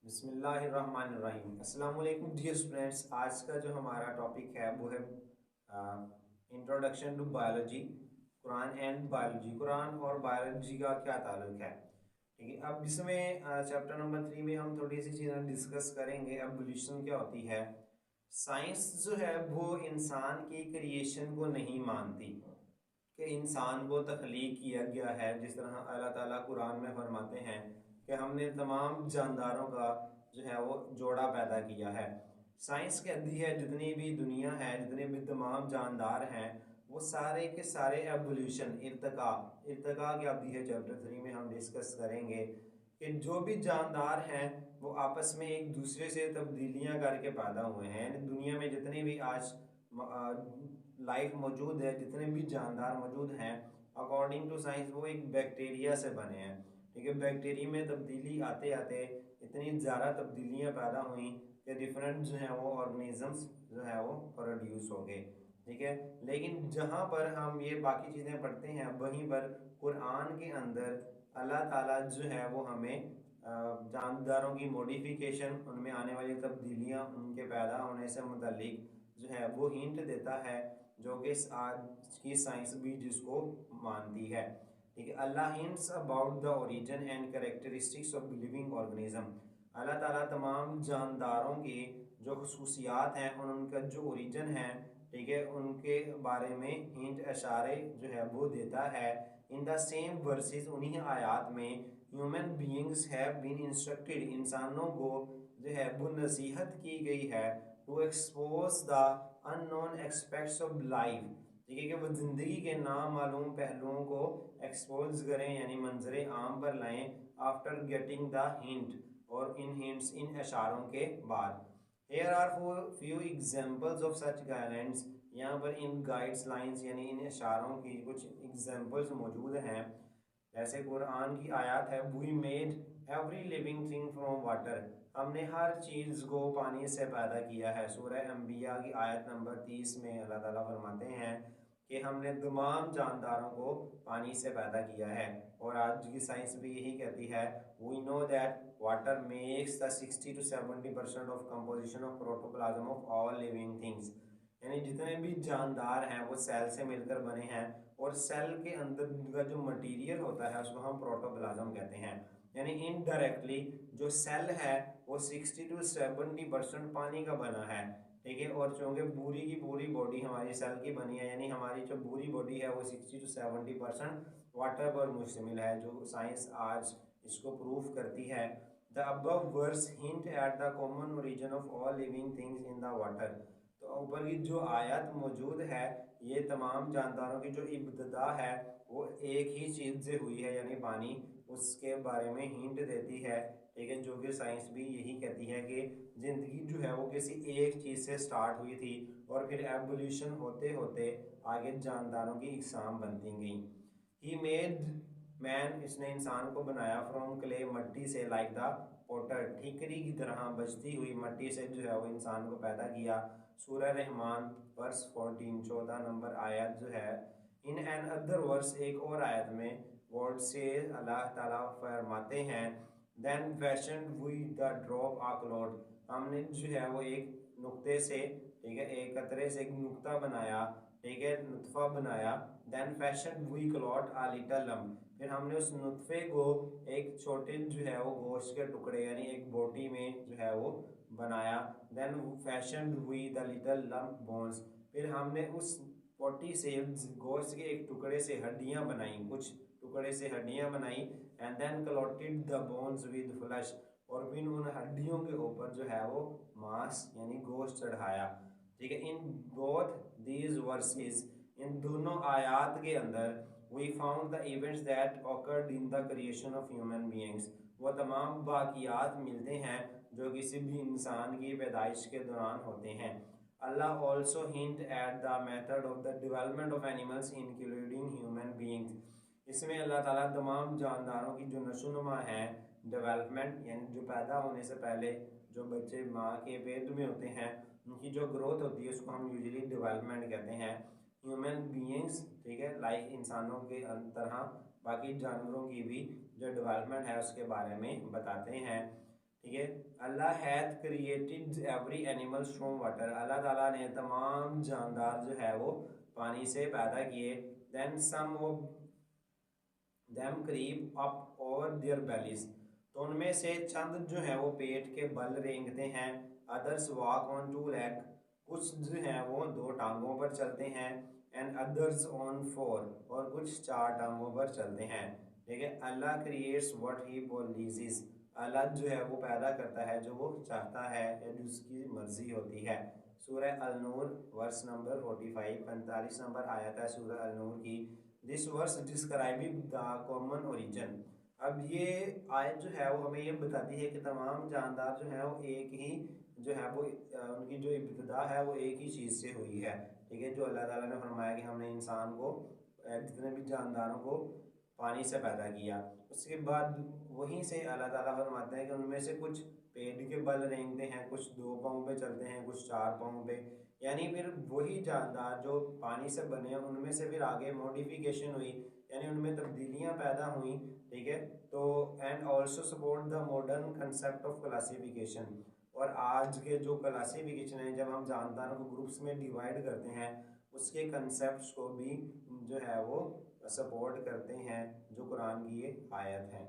बिस्मिल्लाहिर्रहमानिर्रहीम। अस्सलाम वालेकुम डियर स्टूडेंट्स। आज का जो हमारा टॉपिक है वो है introduction to biology, Quran and biology. Quran और बायोलॉजी का क्या ताल्लुक है, ठीक है। अब इसमें चैप्टर नंबर 3 में हम थोड़ी सी चीज़ें डिस्कस करेंगे। एवोल्यूशन क्या होती है। साइंस जो है वो इंसान की क्रिएशन को नहीं मानती कि इंसान को तख्लीक किया गया है। जिस तरह अल्लाह ताला कुरान में फरमाते हैं कि हमने तमाम जानदारों का जो है वो जोड़ा पैदा किया है। साइंस कहती है जितनी भी दुनिया है, जितने भी तमाम जानदार हैं, वो सारे के सारे एवोल्यूशन, इर्तका इर्तका क्या होती है चैप्टर 3 में हम डिस्कस करेंगे कि जो भी जानदार हैं वो आपस में एक दूसरे से तब्दीलियां करके पैदा हुए हैं। यानी दुनिया में जितने भी आज लाइफ मौजूद है, जितने भी जानदार मौजूद हैं, अकॉर्डिंग टू साइंस वो एक बैक्टीरिया से बने हैं, ठीक है। बैक्टीरिया में तब्दीली आते आते इतनी ज़्यादा तब्दीलियाँ पैदा हुई कि डिफरेंट जो है वो ऑर्गेनिजम्स जो है वो प्रोड्यूस हो गए, ठीक है। लेकिन जहाँ पर हम ये बाकी चीज़ें पढ़ते हैं वहीं पर कुरान के अंदर अल्लाह ताला जो है वो हमें जानदारों की मॉडिफिकेशन, उनमें आने वाली तब्दीलियाँ, उनके पैदा होने से मुतल्लिक जो है वो हिंट देता है, जो कि आज की साइंस भी जिसको मानती है, ठीक है। Allah hints about the origin and characteristics of living organism. अल्लाह ताला तमाम जानदारों की जो खसूसियात हैं और उनका जो ओरिजिन है, ठीक है, उनके बारे में हिंट इशारे जो है वो देता है। इन द सेम वर्सेस, उन्हीं आयात में, human beings have been instructed, इंसानों को जो है वो नसीहत की गई है, to expose the unknown aspects of life, ठीक है, कि वो ज़िंदगी के नामालूम पहलुओं को एक्सपोज करें, यानी मंजर आम पर लाएं। आफ्टर गेटिंग द हिंट, और इन हिंट्स, इन इशारों के बाद। Here are for few examples of such guidelines, यहाँ पर इन गाइड्स लाइन्स यानी इन इशारों की कुछ एग्जाम्पल्स मौजूद हैं। जैसे कुरान की आयत है, we made every living thing from water, हमने हर चीज़ को पानी से पैदा किया है। सूरह अंबिया की आयत नंबर 30 में अल्लाह ताला फरमाते हैं कि हमने तमाम जानदारों को पानी से पैदा किया है। और आज की साइंस भी यही कहती है, we know that water makes the 60 to 70% of composition of protoplasm of all living things, यानी जितने भी जानदार हैं वो सेल से मिलकर बने हैं, और सेल के अंदर का जो मटीरियल होता है उसको हम प्रोटोप्लाज्म कहते हैं। यानी इनडायरेक्टली जो सेल है वो 60 to 70% पानी का बना है, ठीक है। और चूँकि पूरी की पूरी बॉडी हमारी सेल की बनी है, यानी हमारी जो पूरी बॉडी है वो 60 to 70% वाटर पर मुश्तमिल है, जो साइंस आज इसको प्रूफ करती है। The above verse hint at the common origin of all living things in the water, तो ऊपर की जो आयत मौजूद है, ये तमाम जानदारों की जो इब्तदा है वो एक ही चीज़ से हुई है, यानी पानी, उसके बारे में हिंट देती है, ठीक है। जो कि साइंस भी यही कहती है कि ज़िंदगी जो है वो किसी एक चीज़ से स्टार्ट हुई थी, और फिर एवोल्यूशन होते होते आगे जानदारों की इकसाम बनती गई। ही मेड मैन, इसने इंसान को बनाया, फ्रॉम क्ले, मट्टी से, लाइक द पोटर, ठीकरी की तरह बजती हुई मट्टी से जो है वो इंसान को पैदा किया। सूरह रहमान वर्स 14, 14 नंबर आयत जो है। इन एन अदर वर्स, एक और आयत में, वर्ड से अल्लाह ताला फरमाते हैं, then fashion we the drop a clot, हमने जो है वो एक नुक्ते से, ठीक है, एक कतरे से एक नुक्ता बनाया, ठीक है, नुतफ़ा बनाया। Then fashion we clot a little lump, फिर हमने उस नुतफ़े को एक छोटे जो है वो गोश्त के टुकड़े, यानी एक बोटी में जो है वो बनाया। Then fashion we the little lump bones, फिर हमने उस पोटी से, गोश्त के एक टुकड़े से हड्डियां बनाई, कुछ टुकड़े से हड्डियां बनाई। And then clothed the bones with flesh, और फिर उन हड्डियों के ऊपर जो है वो मांस यानी गोश्त चढ़ाया, ठीक है। इन बोथ दीज वर्सेस, इन दोनों आयात के अंदर, we found the events that occurred in the creation of human beings, वो तमाम वाक़ियात मिलते हैं जो किसी भी इंसान की पैदाइश के दौरान होते हैं। Allah also hint at the method of the development of animals including human beings, इसमें अल्लाह ताला तमाम जानदारों की जो नशोनुमा है, डेवलपमेंट यानी जो पैदा होने से पहले जो बच्चे माँ के पेट में होते हैं उनकी जो ग्रोथ होती है उसको हम यूजुअली डेवलपमेंट कहते हैं। ह्यूमन बीइंग्स, ठीक है, लाइक इंसानों के तरह बाकी जानवरों की भी जो डेवलपमेंट है उसके बारे में बताते हैं, ठीक है। Allah hath created every animal from water, अल्लाह ताला ने तमाम जानदार जो है वो पानी से पैदा किए। Then some of them creep up over their bellies, तो उनमें से चंद जो है वो पेट के बल रेंगते हैं। Others walk on two leg, कुछ जो हैं वो दो टांगों पर चलते हैं। एंड अदर्स ऑन फोर, और कुछ चार टांगों पर चलते हैं। ठीक है। अल्लाह क्रिएट्स व्हाट ही प्लीजेस, अल्लाह जो है वो पैदा करता है जो वो चाहता है या जिसकी मर्जी होती है। सूरह अल नूर वर्स नंबर 45, 45 नंबर आयत है सूरह अल नूर की। This verse describing the common origin, अब ये आयत जो है वो हमें ये बताती है कि तमाम जानदार जो है वो एक ही जो है वो उनकी जो इब्तिदा है वो एक ही चीज़ से हुई है। ठीक है। जो अल्लाह ताला ने फरमाया कि हमने इंसान को जितने भी जानदारों को पानी से पैदा किया, उसके बाद वहीं से अल्लाह ताला फरमाते हैं कि उनमें से कुछ पेट के बल रेंगते हैं, कुछ दो पाँव पे चलते हैं, कुछ चार पाँव पे, यानी फिर वही जानदार जो पानी से बने उनमें से फिर आगे मॉडिफिकेशन हुई, यानी उनमें तब्दीलियाँ पैदा हुई। ठीक है। तो and also support the modern concept of classification, और आज के जो क्लासिफिकेशन है जब हम जानदारों को ग्रुप्स में डिवाइड करते हैं उसके कंसेप्ट को भी जो है वो सपोर्ट करते हैं जो कुरान की ये आयत है।